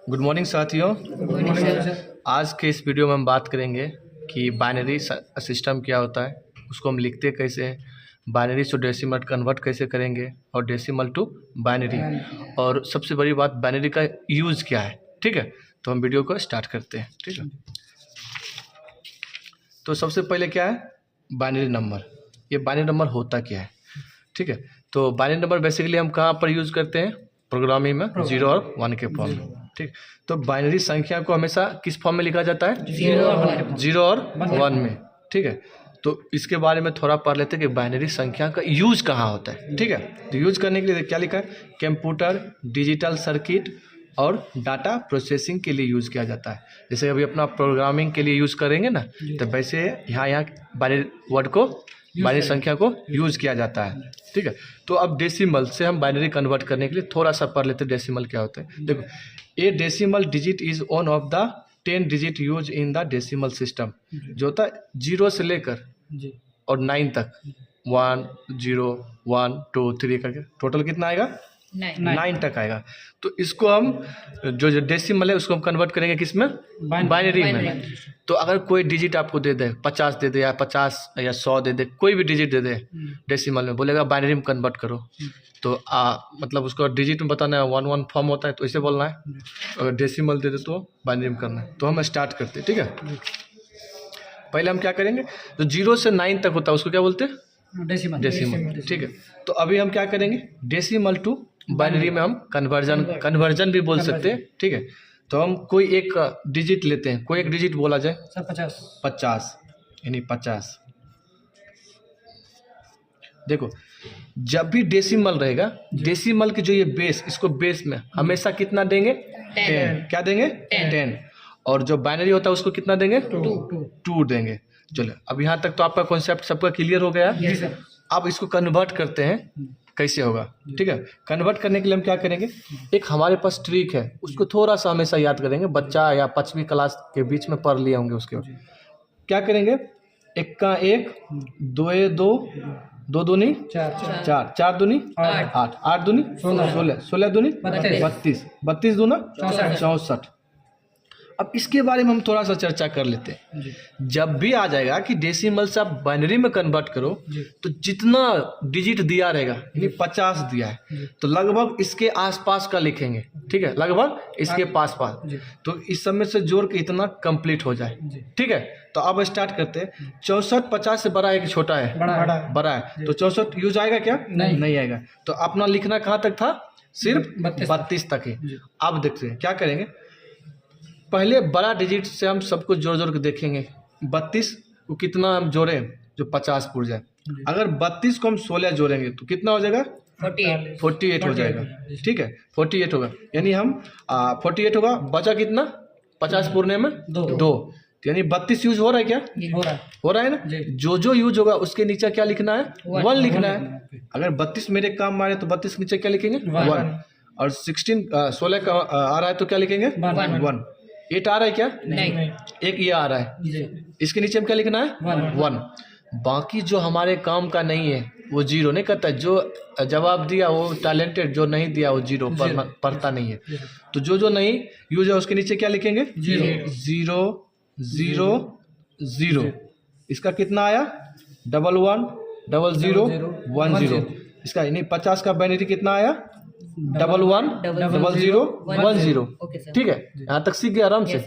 Good morning साथियों। आज के इस वीडियो में हम बात करेंगे कि बाइनरी सिस्टम क्या होता है, उसको हम लिखते कैसे हैं, बाइनरी टू डेसिमल कन्वर्ट कैसे करेंगे और डेसिमल टू बाइनरी, और सबसे बड़ी बात बाइनरी का यूज़ क्या है। ठीक है, तो हम वीडियो को स्टार्ट करते हैं। ठीक है, तो सबसे पहले क्या है बाइनरी नंबर। ये बाइनरी नंबर होता क्या है? ठीक है, तो बाइनरी नंबर बेसिकली हम कहाँ पर यूज़ करते हैं? प्रोग्रामिंग में 0 और 1 के फॉर्म में। ठीक, तो बाइनरी संख्या को हमेशा किस फॉर्म में लिखा जाता है? 0 और 1 में। ठीक है, तो इसके बारे में थोड़ा पढ़ लेते हैं कि बाइनरी संख्या का यूज कहाँ होता है। ठीक है, तो यूज करने के लिए क्या लिखा है? कंप्यूटर, डिजिटल सर्किट और डाटा प्रोसेसिंग के लिए यूज़ किया जाता है। जैसे अभी अपना प्रोग्रामिंग के लिए यूज़ करेंगे ना, तो वैसे यहाँ बाइनरी वर्ड को, बाइनरी संख्या को यूज़ किया जाता है। ठीक है, तो अब डेसिमल से हम बाइनरी कन्वर्ट करने के लिए थोड़ा सा पढ़ लेते हैं डेसिमल क्या होता है। देखो, ए decimal digit is one of the 10 digit use in the decimal system. जो होता है 0 से लेकर और 9 तक, 1 0 1 2 3 करके टोटल कितना आएगा? 9 तक आएगा। तो इसको हम जो डेसिमल है उसको हम कन्वर्ट करेंगे किस में? बाइनरी में। तो अगर कोई डिजिट आपको दे दे, 50 दे दे या 50 या 100 दे दे, कोई भी डिजिट दे दे डेसिमल में, बोलेगा बाइनरी में कन्वर्ट करो, तो मतलब उसको डिजिट में बताना है, 1 1 फॉर्म होता है तो इसे बोलना है। अगर डेसिमल दे दे तो बाइनरी में करना है। तो हम स्टार्ट करते हैं। ठीक है, पहले हम क्या करेंगे, जो 0 से 9 तक होता है उसको क्या बोलते हैं? डेसिमल। ठीक है, तो अभी हम क्या करेंगे, डेसिमल टू बाइनरी में हम कन्वर्जन भी बोल सकते हैं। ठीक है, तो हम कोई एक डिजिट लेते हैं, कोई एक डिजिट बोला जाए 50 यानी 50। देखो, जब भी डेसिमल रहेगा, डेसिमल की जो ये बेस, इसको बेस में हमेशा कितना देंगे? 10। क्या देंगे? 10। और जो बाइनरी होता है उसको कितना देंगे? 2 देंगे। चलो, अब यहाँ तक तो आपका कॉन्सेप्ट सबका क्लियर हो गया। अब इसको कन्वर्ट करते हैं, कैसे होगा? ठीक है, कन्वर्ट करने के लिए हम क्या करेंगे, एक हमारे पास ट्रिक है, उसको थोड़ा सा हमेशा याद करेंगे। बच्चा या 5वीं क्लास के बीच में पढ़ लिए होंगे। उसके बाद क्या करेंगे, 1 का 1, 2 ए 2, 2 दूनी 4, 4 दूनी 8, 8 दूनी 16, 16 दूनी 32, 32 दूना 64। अब इसके बारे में हम थोड़ा सा चर्चा कर लेते हैं। जब भी आ जाएगा कि डेसिमल से आप बाइनरी में कन्वर्ट करो, तो जितना डिजिट दिया रहेगा, यानी 50 दिया है, तो लगभग इसके आसपास का लिखेंगे। ठीक है, लगभग इसके पास, तो इस समय से जोड़ के इतना कंप्लीट हो जाए। ठीक है, तो अब स्टार्ट करते हैं। 64 50 से बड़ा है कि छोटा है? बड़ा है। तो 64 यूज आएगा क्या? नहीं आएगा। तो अपना लिखना कहाँ तक था? सिर्फ 32 तक ही। अब देखते हैं क्या करेंगे। पहले बड़ा डिजिट से हम सब कुछ जोड़ के देखेंगे। 32 को कितना हम जोड़ें जो 50 पूर जाए। अगर 32 को हम 16 जोड़ेंगे तो कितना हो जाएगा? 48 हो जाएगा। ठीक है, 48 होगा, यानी हम 48 होगा। बचा कितना? 50 पूरने में 2, यानी 32 यूज हो रहा है क्या? हो रहा है ना। जो यूज होगा उसके नीचे क्या लिखना है? 1 लिखना है। अगर 32 मेरे काम मारे तो 32 नीचे क्या लिखेंगे? 1। और 16 का आ रहा है तो क्या लिखेंगे? 1। 8 आ रहा है क्या? नहीं। एक ये आ रहा है, इसके नीचे हम क्या लिखना है? 1। बाकी जो हमारे काम का नहीं है वो 0 नहीं करता। जो जवाब दिया वो टैलेंटेड, जो नहीं दिया वो 0 पढ़ता नहीं है। तो जो नहीं यूज है उसके नीचे क्या लिखेंगे? 0 0 0। इसका कितना आया? 1 1 0 0 1 0। इसका यानी 50 का बाइनरी कितना आया? 1 1 0 1 0। ठीक है, यहाँ तक सीख गया आराम से।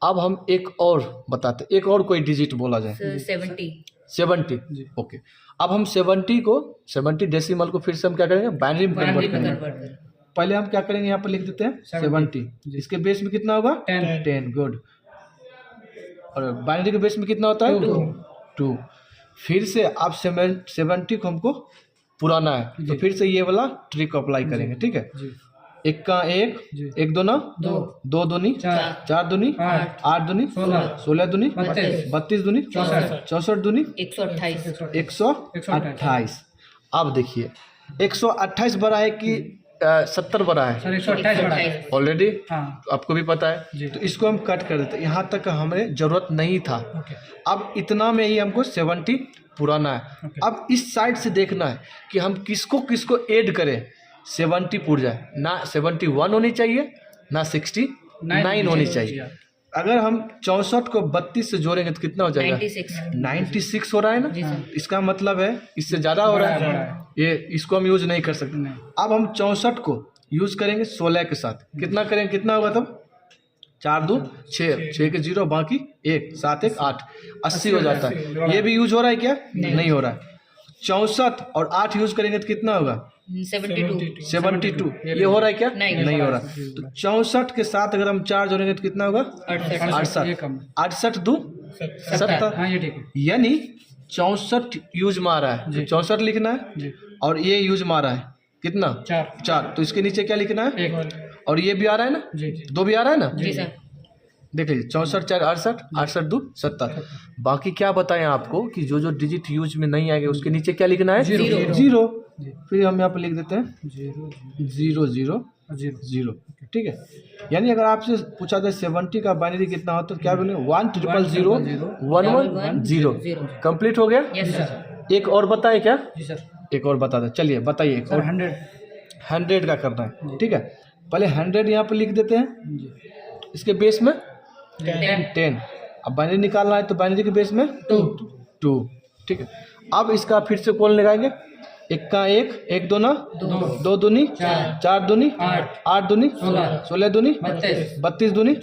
अब हम एक और बताते, एक और कोई डिजिट बोला जाए। 70। ओके, अब हम 70 डेसिमल को फिर से हम क्या करेंगे? बाइनरी में कन्वर्ट करेंगे। पहले हम क्या करेंगे, यहाँ पर लिख देते हैं 70। इसके बेस में कितना होगा? 10। गुड। और बाइनरी के बेस में कितना होता है? 2। फिर से आप 70 को हमको पुराना है, तो फिर से ये वाला ट्रिक अप्लाई करेंगे। ठीक है, 1 का 1, 1 दूना 2 दूनी 4 दूनी 8 दूनी 16 दूनी 32 दूनी 64 दूनी 128। अब देखिए, 128 बड़ा है कि 70 बड़ा है? 128 ऑलरेडी, आपको भी पता है। तो इसको हम कट कर देते हैं, यहाँ तक हमें जरूरत नहीं था। अब इतना में ही हमको 70 पुराना है। अब इस साइड से देखना है कि हम किसको किसको ऐड करें 70 पुर जाए। ना 71 होनी चाहिए, ना 69 होनी चाहिए। अगर हम 64 को 32 से जोड़ेंगे तो कितना हो जाएगा? 96 हो रहा है ना। इसका मतलब है इससे ज़्यादा हो रहा है, ये इसको हम यूज नहीं कर सकते। अब हम 64 को यूज करेंगे 16 के साथ, कितना करेंगे, कितना होगा तब? 4 2 6, 6 के 0 बाकी 1, 7 1 8, 80 हो जाता है। ये भी यूज हो रहा है क्या? नहीं हो रहा है। 64 और 8 यूज करेंगे तो कितना होगा? 72। ये हो रहा है क्या? नहीं हो रहा। तो 64 के साथ अगर हम 4 जोड़ेंगे तो कितना होगा? 68 2 70, यानी 64 यूज में आ रहा है, 64 लिखना है। और ये यूज में आ रहा है कितना? 4। तो इसके नीचे क्या लिखना है? और ये भी आ रहा है ना, 2 भी आ रहा है ना। देख लीजिए 64 4 68, 68 2 70। बाकी क्या बताएं आपको कि जो जो डिजिट यूज में नहीं आएंगे उसके नीचे क्या लिखना है? 0। फिर हम यहाँ पर लिख देते हैं 0 0 0। ठीक है, यानी अगर आपसे पूछा जाए 70 का बाइनरी कितना होता है तो क्या बोले? 1 0 0 1 1 0। कंप्लीट हो गया। एक और बताए क्या? एक और बता दे, चलिए बताइए। और 100 का करना है। ठीक है, पहले 100 यहाँ पर लिख देते हैं, इसके बेस में 10। अब बाइनरी निकालना है तो बाइनरी के बेस में 2। ठीक है, अब इसका फिर से कॉल लगाएंगे। 1 का 1, 1 2 2 दूनी 4 दूनी 8 दूनी 16 दूनी 32 दूनी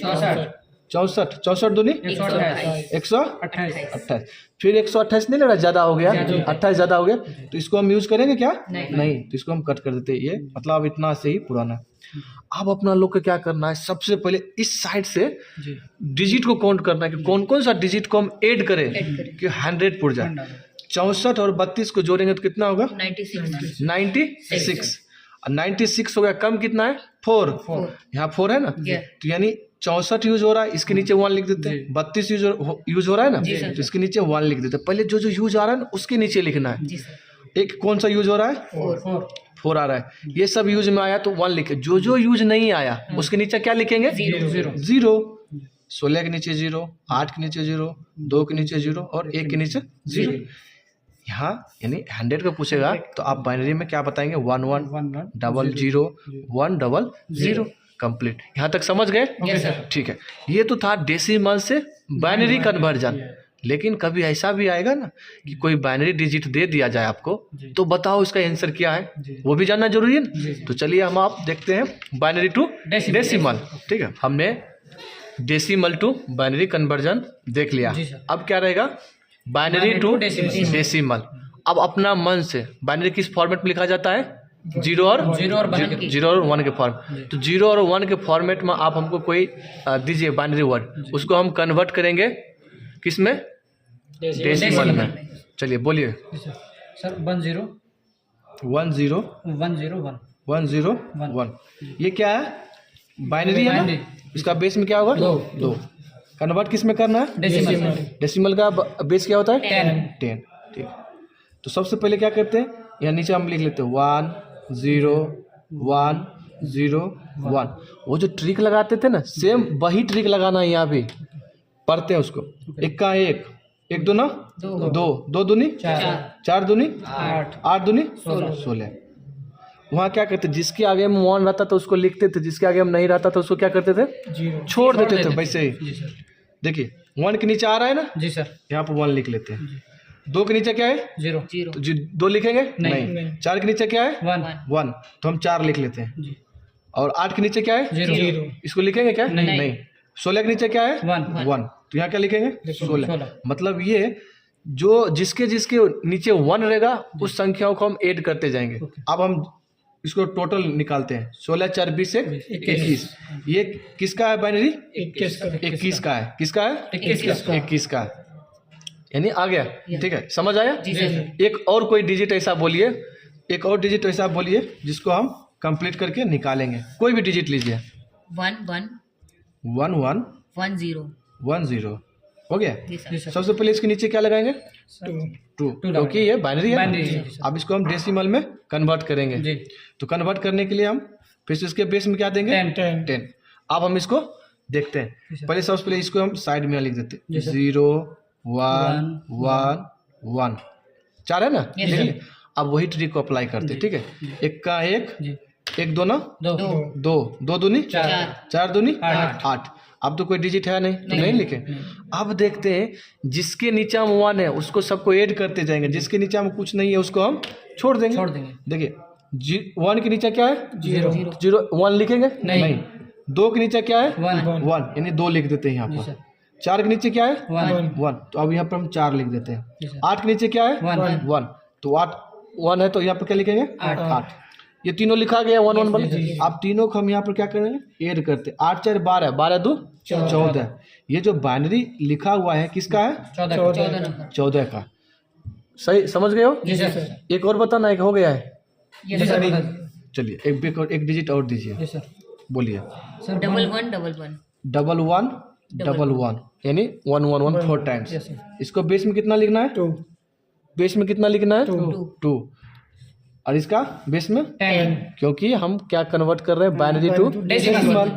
64 64 दूनी 128। फिर 128 नहीं लगा, ज़्यादा हो गया, 28 ज़्यादा हो गया, तो इसको हम यूज करेंगे क्या? नहीं, तो इसको हम कट कर देते हैं। ये मतलब अब इतना से ही पुराना है। अब अपना लोग को क्या करना है, सबसे पहले इस साइड से डिजिट को काउंट करना है कि कौन कौन सा डिजिट को हम ऐड करें कि 100 पुर जाए। 64 और 32 को जोड़ेंगे तो कितना होगा? 96। 96 हो गया, कम कितना है? 4। यहाँ 4 है ना, तो यानी 64 यूज हो रहा है, इसके नीचे 1 लिख देते हैं। 32 यूज हो रहा है ना, तो इसके नीचे 1 लिख देते हैं। पहले जो जो यूज आ रहा है ना उसके नीचे लिखना है। एक कौन सा यूज हो रहा है? 4 आ रहा है। ये सब यूज में आया तो 1 लिखे। जो जो यूज नहीं आया उसके नीचे क्या लिखेंगे? 0। 16 के नीचे 0, 8 के नीचे 0, 2 के नीचे 0 और 1 के नीचे 0। यहाँ यानी 100 का पूछेगा तो आप बाइनरी में क्या बताएंगे? 1 1 0 0 1 0 0। कंप्लीट। यहाँ तक समझ गए? ठीक है, ये तो था डेसिमल से बाइनरी कन्वर्जन। लेकिन कभी ऐसा भी आएगा ना कि कोई बाइनरी डिजिट दे दिया जाए आपको, तो बताओ इसका आंसर क्या है, वो भी जानना जरूरी है ना। तो चलिए हम आप देखते हैं बाइनरी टू डेसिमल। ठीक है, हमने डेसिमल टू बाइनरी कन्वर्जन देख लिया। अब क्या रहेगा? Binary to decimal. अब अपना मन से बाइनरी किस फॉर्मेट में लिखा जाता है? 0 और 1 के फॉर्म। तो 0 और 1 के फॉर्मेट में आप हमको कोई दीजिए बाइनरी वर्ड, उसको हम कन्वर्ट करेंगे किस में? डेसिमल में। चलिए बोलिए सर। 1 0 1 0 1 0 1 1 0 1। ये क्या है? बाइनरी है ना, इसका बेस में क्या होगा? 2। कन्वर्ट किस में करना है? डेसिमल का बेस क्या होता है? 10। ठीक, तो सबसे पहले क्या करते हैं, यहाँ नीचे हम लिख लेते हैं 1 0 1 0 1। वो जो ट्रिक लगाते थे ना, सेम वही ट्रिक लगाना है यहाँ भी। पढ़ते हैं उसको। 1 का 1, 1 2 2 2 दूनी 4 दूनी 8 दूनी 16। वहाँ क्या करते, जिसके आगे हम 1 रहता था उसको लिखते थे, जिसके आगे हम नहीं रहता था उसको क्या करते थे? छोड़ देते थे। वैसे ही देखिए 1 के नीचे आ रहा है ना, जी सर, यहाँ पर 1 लिख लेते हैं। 2 के नीचे क्या है? 0। तो 2 लिखेंगे नहीं। 4 के नीचे क्या है? 1, तो हम 4 लिख लेते हैं। और 8 के नीचे क्या है? 0। इसको लिखेंगे क्या? नहीं। 16 के नीचे क्या है? 1, तो यहाँ क्या लिखेंगे? 16। मतलब ये जो जिसके जिसके नीचे 1 रहेगा उस संख्याओं को हम ऐड करते जाएंगे। अब हम इसको टोटल निकालते हैं। 16 4 20 21। ये किसका है बाइनरी? 21 का है। किसका है? 21 का है। यानी आ गया। ठीक है, समझ आया? एक और कोई डिजिट ऐसा बोलिए, एक और डिजिट ऐसा बोलिए जिसको हम कंप्लीट करके निकालेंगे। कोई भी डिजिट लीजिए। 1 1 1 1 1 0 1 0 हो गया। सबसे पहले इसके नीचे क्या लगाएंगे? 2, क्योंकि ये बाइनरी है ना। अब इसको हम डेसिमल में कन्वर्ट करेंगे। तो कन्वर्ट करने के लिए हम फिर से इसके बेस में क्या देंगे? 10। अब हम इसको देखते हैं। पहले सबसे पहले इसको हम साइड में लिख देते हैं। 0 1 1 1 4 है ना। देखिए अब वही ट्रिक को अप्लाई करते हैं। ठीक है, 1 का 1, एक दो ना दो दो, दो दूनी चार चार दूनी आठ। आठ। अब तो कोई डिजिट है नहीं तो नहीं लिखे। अब देखते हैं जिसके नीचे हम 1 है उसको सबको ऐड करते जाएंगे, जिसके नीचे हम कुछ नहीं है उसको हम छोड़ देंगे। छोड़ देंगे। देखिए 1 के नीचे क्या है? जीरो। 1 लिखेंगे नहीं। 2 के नीचे क्या है? 1 1 यानी 2 लिख देते हैं यहाँ जी पर। सर 4 के नीचे क्या है? 1 1 तो अब यहाँ पर हम 4 लिख देते जी हैं। सर 8 के नीचे क्या है? 1 1 तो 8 1 है तो यहाँ पर क्या लिखेंगे? आठ। 8। ये तीनों लिखा गया 1 1 1। अब तीनों को हम यहाँ पर क्या करेंगे? ऐड करते। 8 4 12, 12 2 14। ये जो बाइनरी लिखा हुआ है किसका है? 14 14 का। सही समझ गए हो? जी सर एक और बताना है कि हो गया है? जी सर चलिए एक डिजिट और दीजिए, जी सर बोलिए। सर 1111 11 यानी 1 4 टाइम्स। यस सर इसको बेस में कितना लिखना है? 2 बेस में कितना लिखना है? 2 2। और इसका बेस में 10 क्योंकि हम क्या कन्वर्ट कर रहे हैं बाइनरी टू डेसिमल।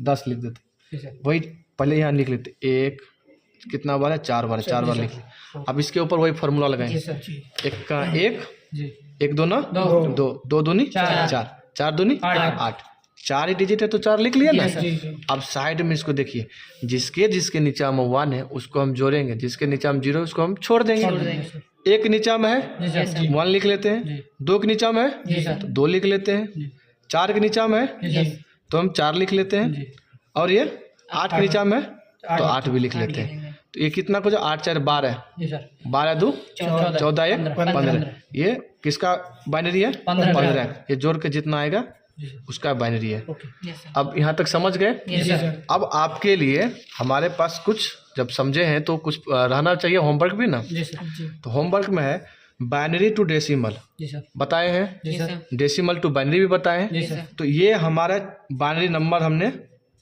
10 लिख देते। जी सर वही पहले यहाँ लिख लेते, एक कितना बार है? 4 बार, 4 बार लिख ले। अब इसके ऊपर वही फार्मूला जी लगाएंगे। सर जी एक का एक, जी एक दो ना दो। दो, दो दूनी चार। चार, चार दूनी आठ। 8। 4 ही डिजिट है तो 4 लिख लिया ना। जी जी अब साइड में इसको देखिए, जिसके नीचे हम 1 है उसको हम जोड़ेंगे, जिसके नीचे हम 0 उसको हम छोड़ देंगे। एक नीचा में है जी सर 1 लिख लेते हैं। जी 2 के नीचा में है जी सर तो 2 लिख लेते हैं। जी 4 के नीचा में है जी सर तो हम 4 लिख लेते हैं। जी और ये 8 के नीचा में है तो 8 भी लिख लेते हैं। तो ये कितना कुछ 8 4 12, जी सर 12 2 14 1 15। 15। ये किसका बाइनरी है? 15। ये जोड़ के जितना आएगा जी सर उसका बाइनरी है। ओके अब यहाँ तक समझ गए? जी सर अब आपके लिए हमारे पास कुछ जब समझे हैं तो कुछ रहना चाहिए होमवर्क भी ना। जी सर जी तो होमवर्क में है बाइनरी टू डेसिमल जी सर बताए हैं, जी सर डेसिमल टू बाइनरी भी बताए हैं। जी सर तो ये हमारा बाइनरी नंबर हमने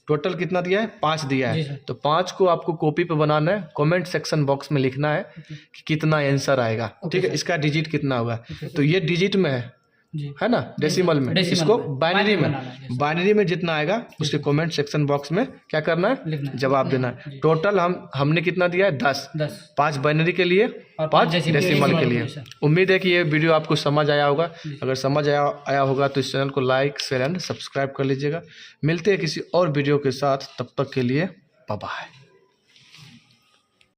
टोटल कितना दिया है? 5 दिया जी है। सर। तो 5 को आपको कॉपी पे बनाना है, कमेंट सेक्शन बॉक्स में लिखना है कि कितना आंसर आएगा। ठीक है, इसका डिजिट कितना होगा। तो ये डिजिट में जी है ना, डेसिमल में। डेसिमल इसको में। बाइनरी में, बनाना है, yes। बाइनरी में जितना आएगा उसके कमेंट सेक्शन बॉक्स में क्या करना है? लिखना है। जवाब देना है। टोटल हमने कितना दिया है? 10। 10 5 बाइनरी के लिए और 5 डेसिमल डेसिमल के के लिए। लिए, सर। उम्मीद है कि ये वीडियो आपको समझ आया होगा। अगर समझ आया होगा तो इस चैनल को लाइक शेयर एंड सब्सक्राइब कर लीजिएगा। मिलते हैं किसी और वीडियो के साथ, तब तक के लिए बाय बाय।